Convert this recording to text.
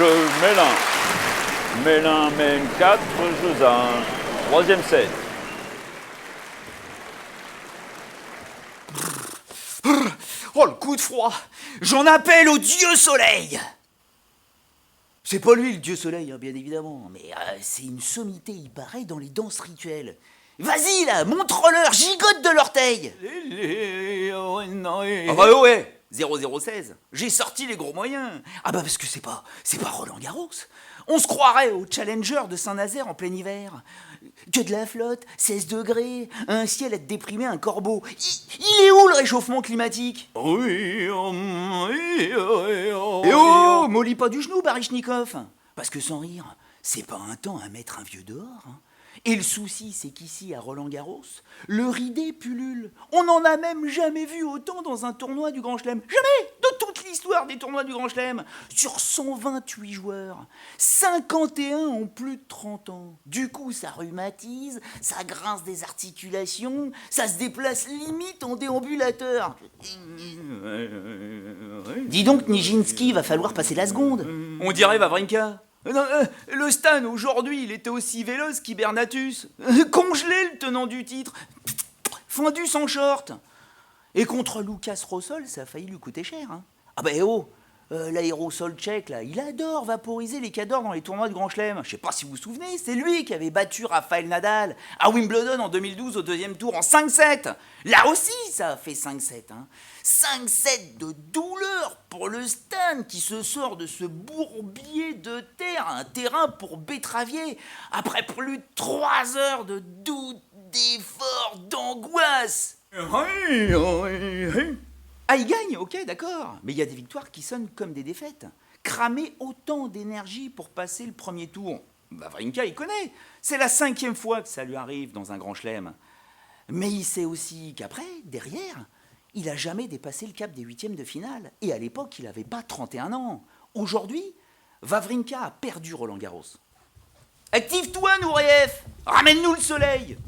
jeu Mélin. Mélin mène 4 jeux à 1. Troisième set. Oh, le coup de froid! J'en appelle au dieu soleil! C'est pas lui le dieu soleil, hein, bien évidemment, mais c'est une sommité, il paraît, dans les danses rituelles. Vas-y là, montre-leur, gigote de l'orteil! Ah bah ouais, 0016, j'ai sorti les gros moyens. Ah bah parce que c'est pas Roland Garros. On se croirait au Challenger de Saint-Nazaire en plein hiver. Que de la flotte, 16 degrés, un ciel à te déprimer, un corbeau. Il est où le réchauffement climatique? Et oh, mollis pas du genou, Baryshnikov. Parce que sans rire, c'est pas un temps à mettre un vieux dehors. Hein. Et le souci, c'est qu'ici, à Roland-Garros, le ridé pullule. On n'en a même jamais vu autant dans un tournoi du Grand Chelem. Jamais! De toute l'histoire des tournois du Grand Chelem. Sur 128 joueurs, 51 ont plus de 30 ans. Du coup, ça rhumatise, ça grince des articulations, ça se déplace limite en déambulateur. Dis donc, Nijinsky, va falloir passer la seconde. On dirait Wawrinka. Non, le Stan, aujourd'hui, il était aussi véloce qu'Hibernatus. Congelé, le tenant du titre. Fendu sans short. Et contre Lucas Rosol, ça a failli lui coûter cher. Hein. Ah bah l'aérosol tchèque, là, il adore vaporiser les cadors dans les tournois de Grand Chelem. Je sais pas si vous vous souvenez, c'est lui qui avait battu Rafael Nadal à Wimbledon en 2012 au deuxième tour en 5-7. Là aussi, ça a fait 5-7. Hein. 5-7 de douleur pour le Stan qui se sort de ce bourbier de terre, un terrain pour betteravier, après plus de 3 heures de doute, d'effort, d'angoisse. Ah, il gagne, ok, d'accord. Mais il y a des victoires qui sonnent comme des défaites. Cramer autant d'énergie pour passer le premier tour. Wawrinka, il connaît. C'est la 5e fois que ça lui arrive dans un grand chelem. Mais il sait aussi qu'après, derrière, il n'a jamais dépassé le cap des 8e de finale. Et à l'époque, il n'avait pas 31 ans. Aujourd'hui, Wawrinka a perdu Roland Garros. Active-toi, Nourieff. Ramène-nous le soleil.